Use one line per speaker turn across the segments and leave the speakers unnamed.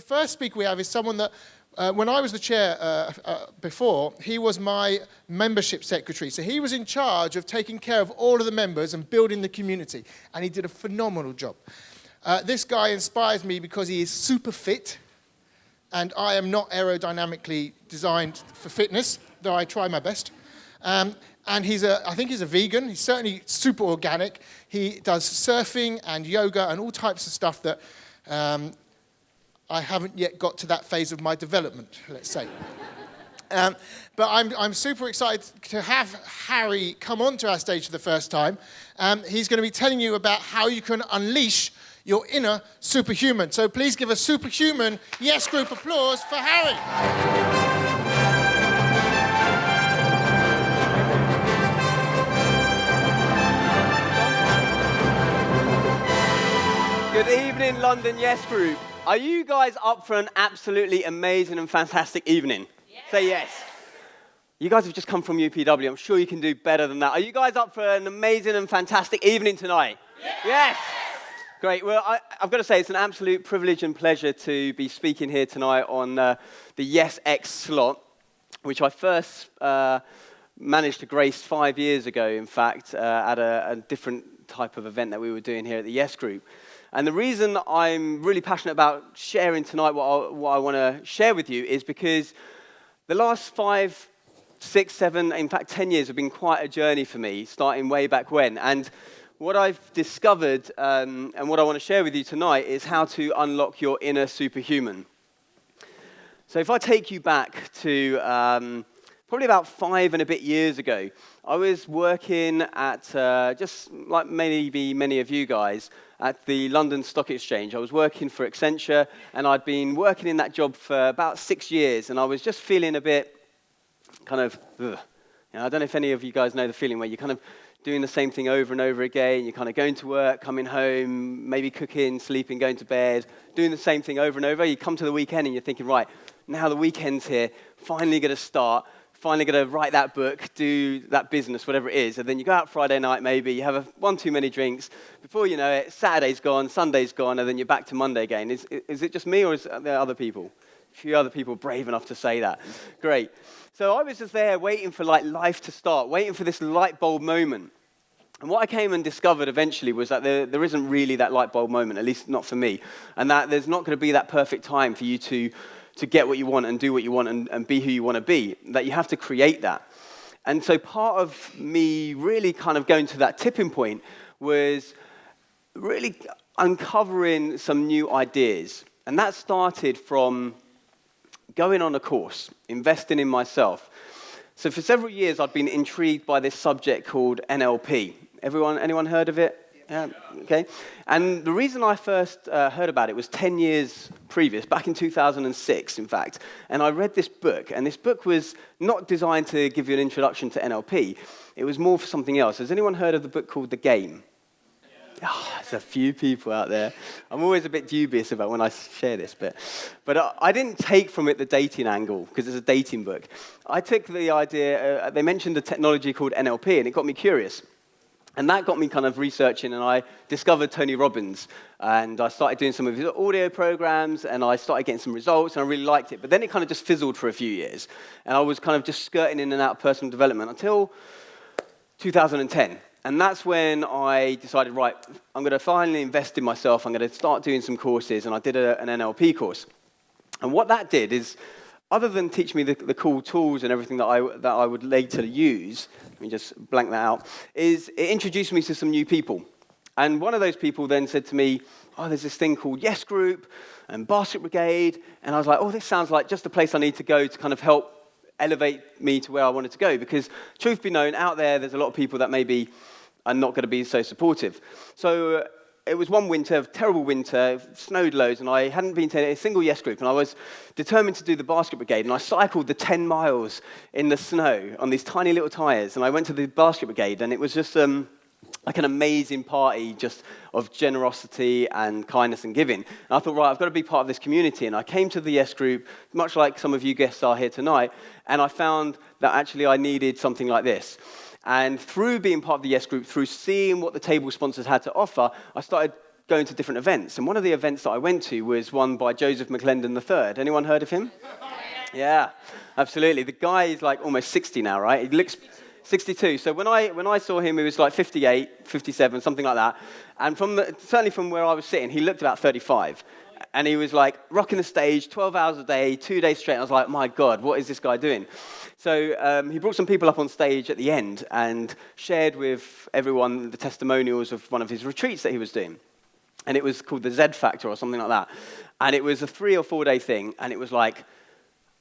first speaker we have is someone that, when I was the chair before, he was my membership secretary. So he was in charge of taking care of all of the members and building the community. And he did a phenomenal job. This guy inspires me because he is super fit. And I am not aerodynamically designed for fitness, though I try my best. And I think he's a vegan. He's certainly super organic. He does surfing and yoga and all types of stuff that I haven't yet got to that phase of my development, let's say. But I'm super excited to have Harry come onto our stage for the first time. He's going to be telling you about how you can unleash your inner superhuman. So please give a superhuman yes group applause for Harry.
Good evening, London Yes Group. Are you guys up for an absolutely amazing and fantastic evening? Yes. Say yes. You guys have just come from UPW. I'm sure you can do better than that. Are you guys up for an amazing and fantastic evening tonight? Yes. Yes. Great. Well, I've got to say, it's an absolute privilege and pleasure to be speaking here tonight on the Yes X slot, which I first managed to grace 5 years ago, in fact, at a different type of event that we were doing here at the Yes Group. And the reason I'm really passionate about sharing tonight what I want to share with you is because the last 5, 6, 7, in fact 10 years have been quite a journey for me, starting way back when. And what I've discovered and what I want to share with you tonight is how to unlock your inner superhuman. So if I take you back to probably about 5 and a bit years ago, I was working at, just like maybe many of you guys, at the London Stock Exchange. I was working for Accenture, and I'd been working in that job for about 6 years, and I was just feeling a bit kind of, ugh. You know, I don't know if any of you guys know the feeling where you're kind of doing the same thing over and over again. You're kind of going to work, coming home, maybe cooking, sleeping, going to bed, doing the same thing over and over. You come to the weekend and you're thinking, right, now the weekend's here, finally going to start, finally going to write that book, do that business, whatever it is. And then you go out Friday night maybe, you have one too many drinks. Before you know it, Saturday's gone, Sunday's gone, and then you're back to Monday again. Is it just me or are there other people? A few other people brave enough to say that. Great. So I was just there waiting for life to start, waiting for this light bulb moment. And what I came and discovered eventually was that there isn't really that light bulb moment, at least not for me, and that there's not going to be that perfect time for you to get what you want and do what you want and be who you want to be, that you have to create that. And so part of me really kind of going to that tipping point was really uncovering some new ideas. And that started from going on a course, investing in myself. So for several years, I'd been intrigued by this subject called NLP. Anyone heard of it? Yeah. Okay. And the reason I first heard about it was 10 years previous, back in 2006, in fact. And I read this book, and this book was not designed to give you an introduction to NLP. It was more for something else. Has anyone heard of the book called The Game? Oh, there's a few people out there. I'm always a bit dubious about when I share this, but I didn't take from it the dating angle, because it's a dating book. I took the idea, they mentioned a technology called NLP, and it got me curious. And that got me kind of researching, and I discovered Tony Robbins. And I started doing some of his audio programs, and I started getting some results, and I really liked it. But then it kind of just fizzled for a few years. And I was kind of just skirting in and out of personal development until 2010. And that's when I decided, right, I'm going to finally invest in myself. I'm going to start doing some courses, and I did an NLP course. And what that did is, other than teach me the cool tools and everything that I would later use, let me just blank that out, is it introduced me to some new people. And one of those people then said to me, oh, there's this thing called Yes Group and Basket Brigade. And I was like, oh, this sounds like just the place I need to go to kind of help elevate me to where I wanted to go. Because truth be known, out there's a lot of people that maybe are not going to be so supportive. So it was one winter, terrible winter, snowed loads, and I hadn't been to a single Yes Group, and I was determined to do the Basket Brigade, and I cycled the 10 miles in the snow on these tiny little tyres, and I went to the Basket Brigade, and it was just like an amazing party just of generosity and kindness and giving. And I thought, right, I've got to be part of this community, and I came to the Yes Group, much like some of you guests are here tonight, and I found that actually I needed something like this. And through being part of the Yes Group, through seeing what the table sponsors had to offer, I started going to different events. And one of the events that I went to was one by Joseph McClendon III. Anyone heard of him? Yeah, absolutely. The guy is like almost 60 now, right? He looks 62. So when I saw him, he was like 58, 57, something like that. And certainly from where I was sitting, he looked about 35. And he was like rocking the stage 12 hours a day, 2 days straight. And I was like, my God, what is this guy doing? So he brought some people up on stage at the end and shared with everyone the testimonials of one of his retreats that he was doing. And it was called the Z Factor or something like that. And it was a 3 or 4 day thing. And it was like,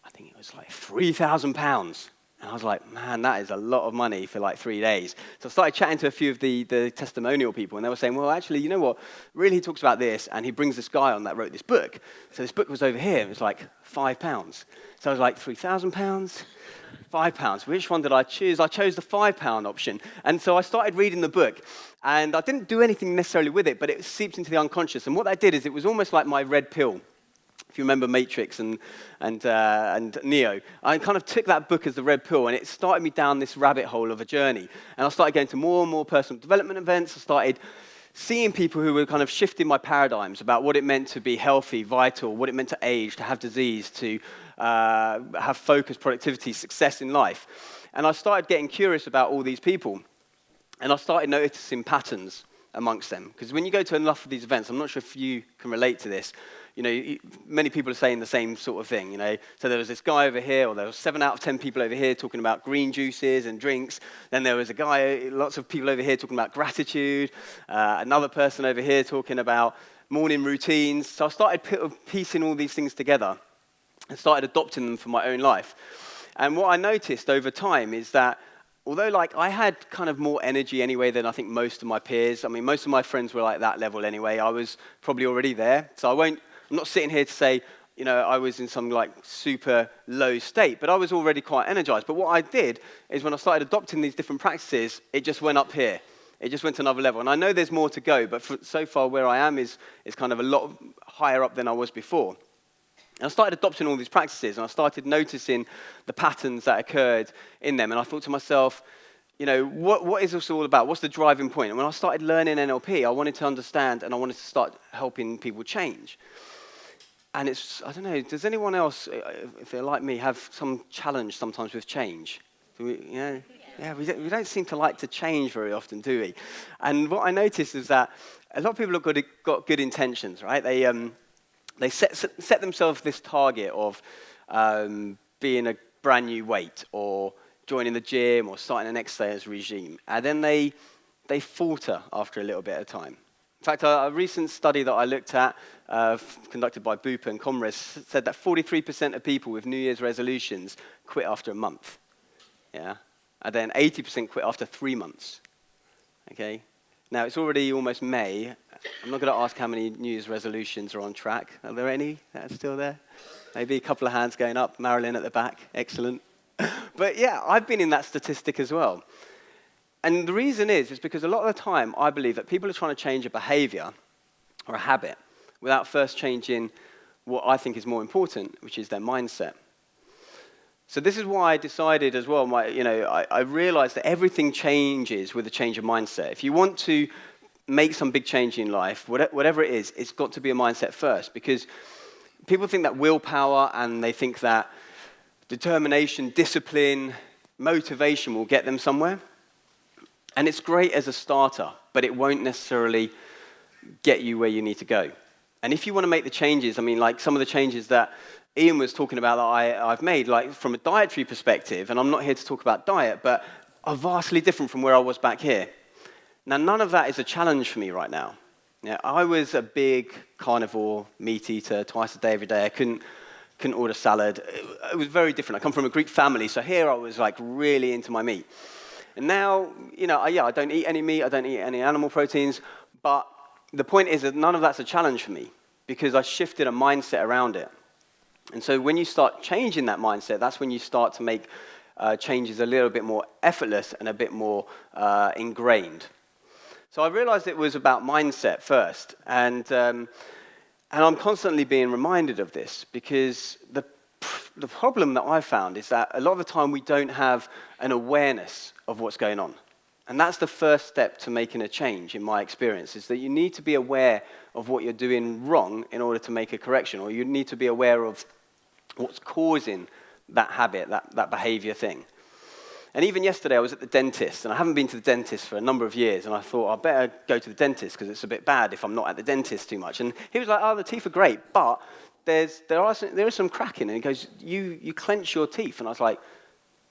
I think it was like £3,000. And I was like, man, that is a lot of money for like 3 days. So I started chatting to a few of the testimonial people, and they were saying, well, actually, you know what? Really, he talks about this, and he brings this guy on that wrote this book. So this book was over here. It was like £5. So I was like, £3,000, £5. Which one did I choose? I chose the £5 option. And so I started reading the book, and I didn't do anything necessarily with it, but it seeped into the unconscious. And what that did is it was almost like my red pill. If you remember Matrix and Neo, I kind of took that book as the red pill, and it started me down this rabbit hole of a journey. And I started going to more and more personal development events. I started seeing people who were kind of shifting my paradigms about what it meant to be healthy, vital, what it meant to age, to have disease, to have focus, productivity, success in life. And I started getting curious about all these people, and I started noticing patterns amongst them. Because when you go to enough of these events, I'm not sure if you can relate to this, you know, many people are saying the same sort of thing, you know. So there was this guy over here, or there was 7 out of 10 people over here talking about green juices and drinks. Then there was a guy, lots of people over here talking about gratitude. Another person over here talking about morning routines. So I started piecing all these things together and started adopting them for my own life. And what I noticed over time is that although like I had kind of more energy anyway than I think most of my peers, I mean, most of my friends were like that level anyway. I was probably already there. So I'm not sitting here to say, you know, I was in some like super low state, but I was already quite energized. But what I did is when I started adopting these different practices, it just went up here. It just went to another level. And I know there's more to go, but so far where I am is kind of a lot higher up than I was before. And I started adopting all these practices, and I started noticing the patterns that occurred in them. And I thought to myself, you know, what is this all about? What's the driving point? And when I started learning NLP, I wanted to understand, and I wanted to start helping people change. And it's, I don't know, does anyone else, if they're like me, have some challenge sometimes with change? Do we, you know? Yeah, we don't seem to like to change very often, do we? And what I noticed is that a lot of people have got good intentions, right? They set themselves this target of being a brand new weight, or joining the gym, or starting an exercise regime. And then they falter after a little bit of time. In fact, a recent study that I looked at, conducted by Bupa and Comres, said that 43% of people with New Year's resolutions quit after a month. Yeah? And then 80% quit after 3 months. Okay? Now, it's already almost May. I'm not going to ask how many New Year's resolutions are on track. Are there any that are still there? Maybe a couple of hands going up. Marilyn at the back. Excellent. But yeah, I've been in that statistic as well. And the reason is because a lot of the time, I believe that people are trying to change a behavior or a habit without first changing what I think is more important, which is their mindset. So this is why I decided as well, I realized that everything changes with a change of mindset. If you want to make some big change in life, whatever it is, it's got to be a mindset first, because people think that willpower and they think that determination, discipline, motivation will get them somewhere. And it's great as a starter, but it won't necessarily get you where you need to go. And if you want to make the changes, I mean, like some of the changes that Ian was talking about that I've made, like from a dietary perspective, and I'm not here to talk about diet, but are vastly different from where I was back here. Now, none of that is a challenge for me right now. Yeah, I was a big carnivore, meat eater, twice a day, every day. I couldn't order salad. It was very different. I come from a Greek family, so here I was like really into my meat. And now, I don't eat any meat, I don't eat any animal proteins, but the point is that none of that's a challenge for me, because I shifted a mindset around it. And so when you start changing that mindset, that's when you start to make changes a little bit more effortless and a bit more ingrained. So I realized it was about mindset first, and I'm constantly being reminded of this, because the problem that I found is that a lot of the time we don't have an awareness of what's going on. And that's the first step to making a change, in my experience, is that you need to be aware of what you're doing wrong in order to make a correction, or you need to be aware of what's causing that habit, that behavior thing. And even yesterday, I was at the dentist, and I haven't been to the dentist for a number of years, and I thought, I better go to the dentist, because it's a bit bad if I'm not at the dentist too much. And he was like, oh, the teeth are great, but there is some cracking. And he goes, you clench your teeth. And I was like,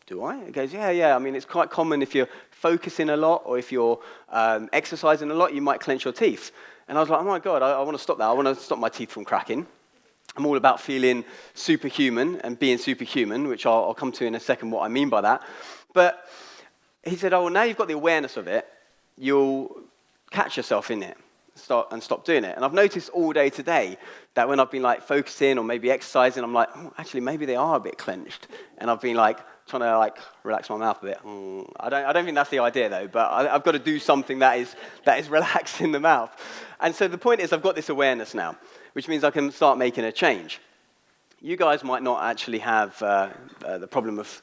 do I? He goes, yeah. I mean, it's quite common if you're focusing a lot, or if you're exercising a lot, you might clench your teeth. And I was like, oh my God, I want to stop that. I want to stop my teeth from cracking. I'm all about feeling superhuman and being superhuman, which I'll come to in a second what I mean by that. But he said, oh, well, now you've got the awareness of it, you'll catch yourself in it and stop doing it. And I've noticed all day today that when I've been like focusing or maybe exercising, I'm like, oh, actually, maybe they are a bit clenched. And I've been like trying to like relax my mouth a bit. I don't think that's the idea though, but I've got to do something that is relaxing the mouth. And so the point is I've got this awareness now, which means I can start making a change. You guys might not actually have the problem of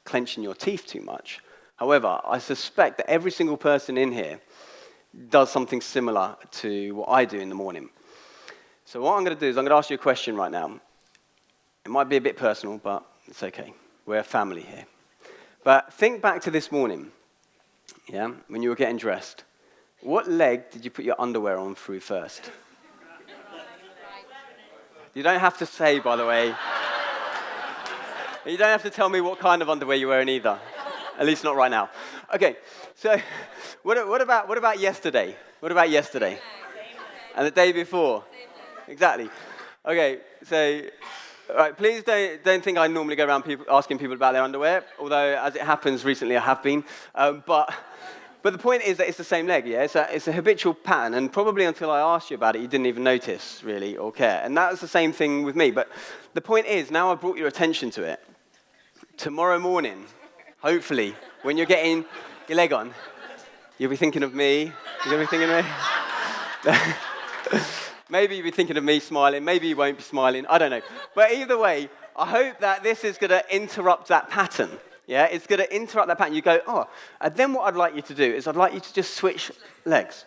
clenching your teeth too much. However, I suspect that every single person in here does something similar to what I do in the morning. So what I'm going to do is I'm going to ask you a question right now. It might be a bit personal, but it's okay. We're a family here. But think back to this morning, yeah, when you were getting dressed. What leg did you put your underwear on through first? You don't have to say, by the way. You don't have to tell me what kind of underwear you're wearing either. At least not right now. Okay, so what about yesterday? What about yesterday? And the day before? Exactly. Okay, so all right, please don't think I normally go around asking people about their underwear, although as it happens recently I have been. But the point is that it's the same leg, yeah? It's a habitual pattern, and probably until I asked you about it, you didn't even notice, really, or care. And that was the same thing with me. But the point is, now I've brought your attention to it. Tomorrow morning, hopefully, when you're getting your leg on, you'll be thinking of me. You'll be thinking of me. Maybe you'll be thinking of me smiling. Maybe you won't be smiling. I don't know. But either way, I hope that this is going to interrupt that pattern. Yeah, it's going to interrupt that pattern. You go, oh, and then what I'd like you to do is I'd like you to just switch legs.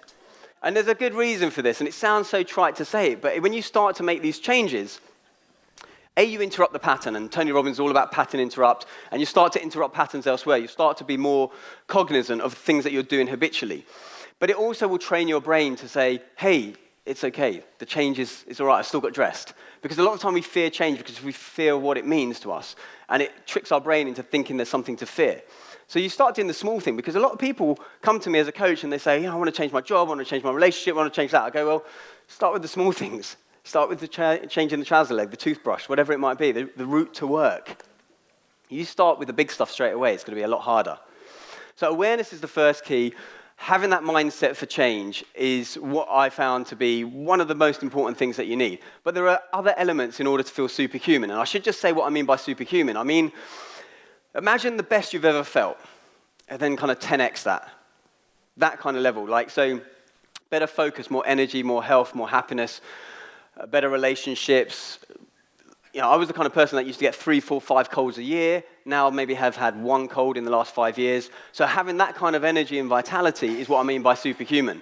And there's a good reason for this, and it sounds so trite to say it, but when you start to make these changes, you interrupt the pattern, and Tony Robbins is all about pattern interrupt, and you start to interrupt patterns elsewhere. You start to be more cognizant of things that you're doing habitually. But it also will train your brain to say, hey, it's okay, the change is all right, I've still got dressed. Because a lot of time we fear change because we fear what it means to us, and it tricks our brain into thinking there's something to fear. So you start doing the small thing, because a lot of people come to me as a coach and they say, I want to change my job, I want to change my relationship, I want to change that. I go, well, start with the small things. Start with the changing the trouser leg, the toothbrush, whatever it might be, the route to work. You start with the big stuff straight away, it's going to be a lot harder. So awareness is the first key. Having that mindset for change is what I found to be one of the most important things that you need. But there are other elements in order to feel superhuman. And I should just say what I mean by superhuman. I mean, imagine the best you've ever felt, and then kind of 10x that. That kind of level. Like, so better focus, more energy, more health, more happiness, better relationships. You know, I was the kind of person that used to get 3, 4, 5 colds a year. Now maybe have had 1 cold in the last 5 years. So having that kind of energy and vitality is what I mean by superhuman.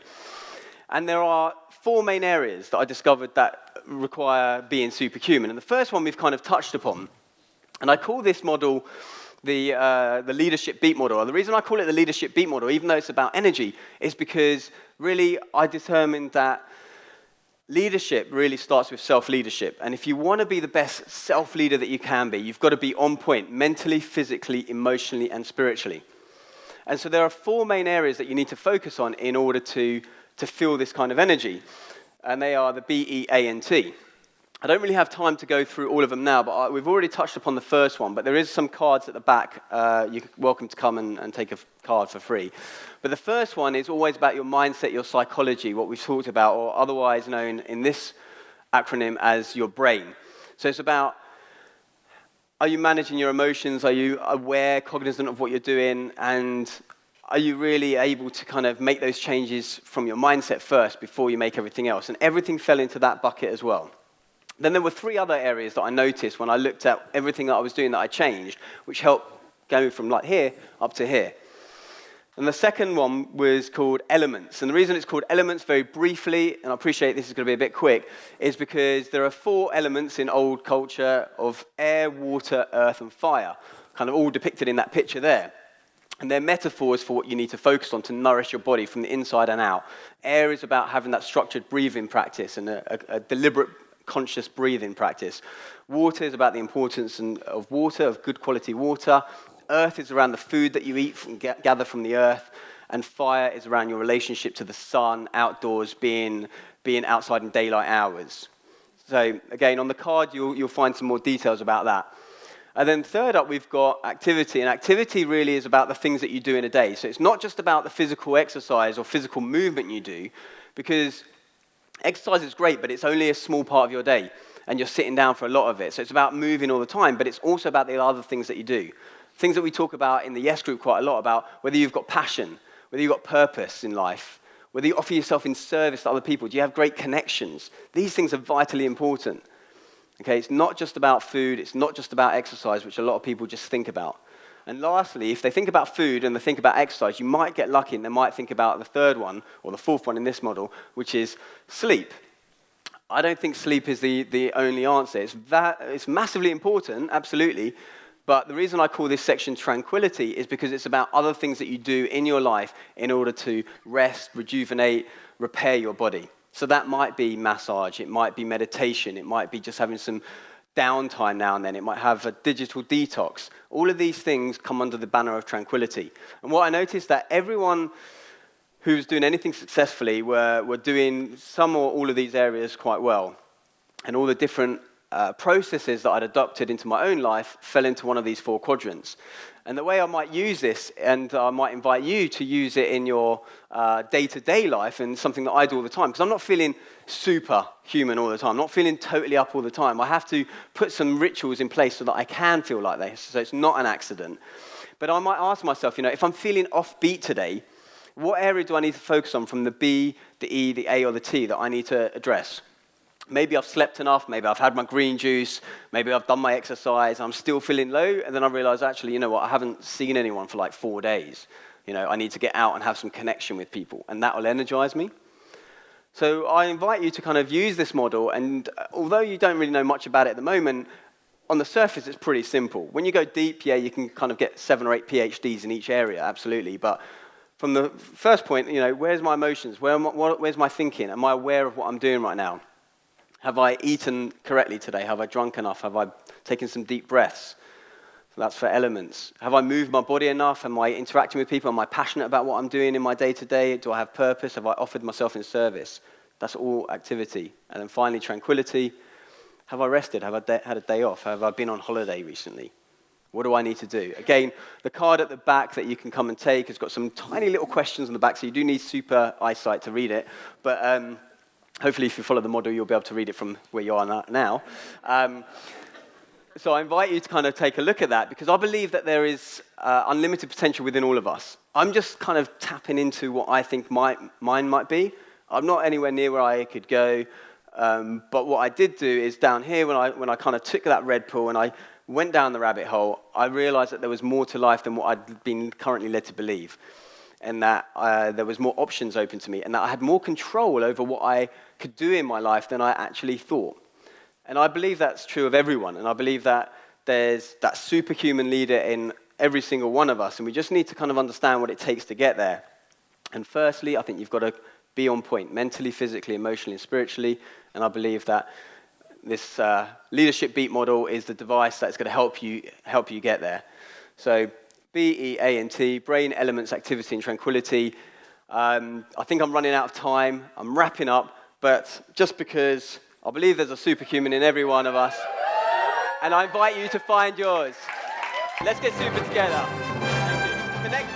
And there are 4 main areas that I discovered that require being superhuman. And the first one we've kind of touched upon. And I call this model the leadership beat model. And the reason I call it the leadership beat model, even though it's about energy, is because really I determined that leadership really starts with self-leadership. And if you want to be the best self-leader that you can be, you've got to be on point mentally, physically, emotionally, and spiritually. And so there are 4 main areas that you need to focus on in order to feel this kind of energy. And they are the B, E, A, and T. I don't really have time to go through all of them now, but we've already touched upon the first one. But there is some cards at the back. You're welcome to come and take a card for free. But the first one is always about your mindset, your psychology, what we've talked about, or otherwise known in this acronym as your brain. So it's about, are you managing your emotions? Are you aware, cognizant of what you're doing? And are you really able to kind of make those changes from your mindset first before you make everything else? And everything fell into that bucket as well. Then there were 3 other areas that I noticed when I looked at everything that I was doing that I changed, which helped go from like here up to here. And the second one was called elements. And the reason it's called elements, very briefly, and I appreciate this is going to be a bit quick, is because there are 4 elements in old culture of air, water, earth, and fire, kind of all depicted in that picture there. And they're metaphors for what you need to focus on to nourish your body from the inside and out. Air is about having that structured breathing practice and a deliberate, conscious breathing practice. Water is about the importance of water, of good quality water. Earth is around the food that you eat and gather from the earth. And fire is around your relationship to the sun, outdoors, being outside in daylight hours. So again, on the card, you'll find some more details about that. And then third up, we've got activity. And activity really is about the things that you do in a day. So it's not just about the physical exercise or physical movement you do, because exercise is great, but it's only a small part of your day. And you're sitting down for a lot of it. So it's about moving all the time, but it's also about the other things that you do. Things that we talk about in the Yes Group quite a lot, about whether you've got passion, whether you've got purpose in life, whether you offer yourself in service to other people, do you have great connections? These things are vitally important. Okay, it's not just about food, it's not just about exercise, which a lot of people just think about. And lastly, if they think about food and they think about exercise, you might get lucky and they might think about the third one, or the fourth one in this model, which is sleep. I don't think sleep is the only answer. It's massively important, absolutely, but the reason I call this section tranquility is because it's about other things that you do in your life in order to rest, rejuvenate, repair your body. So that might be massage, it might be meditation, it might be just having some downtime now and then, it might have a digital detox. All of these things come under the banner of tranquility. And what I noticed that everyone who's doing anything successfully were doing some or all of these areas quite well. And all the different processes that I'd adopted into my own life fell into one of these 4 quadrants. And the way I might use this, and I might invite you to use it in your day-to-day life, and something that I do all the time, because I'm not feeling superhuman all the time, I'm not feeling totally up all the time. I have to put some rituals in place so that I can feel like this, so it's not an accident. But I might ask myself, if I'm feeling offbeat today, what area do I need to focus on from the B, the E, the A, or the T that I need to address? Maybe I've slept enough, maybe I've had my green juice, maybe I've done my exercise, I'm still feeling low, and then I realize, actually, you know what, I haven't seen anyone for like 4 days. I need to get out and have some connection with people, and that will energize me. So I invite you to kind of use this model, and although you don't really know much about it at the moment, on the surface it's pretty simple. When you go deep, you can kind of get 7 or 8 PhDs in each area, absolutely, but from the first point, where's my emotions, where's my thinking, am I aware of what I'm doing right now? Have I eaten correctly today? Have I drunk enough? Have I taken some deep breaths? So that's for elements. Have I moved my body enough? Am I interacting with people? Am I passionate about what I'm doing in my day-to-day? Do I have purpose? Have I offered myself in service? That's all activity. And then finally, tranquility. Have I rested? Have I had a day off? Have I been on holiday recently? What do I need to do? Again, the card at the back that you can come and take has got some tiny little questions on the back, so you do need super eyesight to read it. But hopefully, if you follow the model, you'll be able to read it from where you are now. So I invite you to kind of take a look at that, because I believe that there is unlimited potential within all of us. I'm just kind of tapping into what I think mine might be. I'm not anywhere near where I could go, but what I did do is down here, when I kind of took that red pill and I went down the rabbit hole, I realized that there was more to life than what I'd been currently led to believe, and that there was more options open to me, and that I had more control over what I could do in my life than I actually thought. And I believe that's true of everyone, and I believe that there's that superhuman leader in every single one of us, and we just need to kind of understand what it takes to get there. And firstly, I think you've got to be on point mentally, physically, emotionally, and spiritually, and I believe that this leadership beat model is the device that's going to help you get there. So B, E, A, and T, brain, elements, activity, and tranquility. I think I'm running out of time. I'm wrapping up, but just because I believe there's a superhuman in every one of us, and I invite you to find yours. Let's get super together. Thank you. Connect.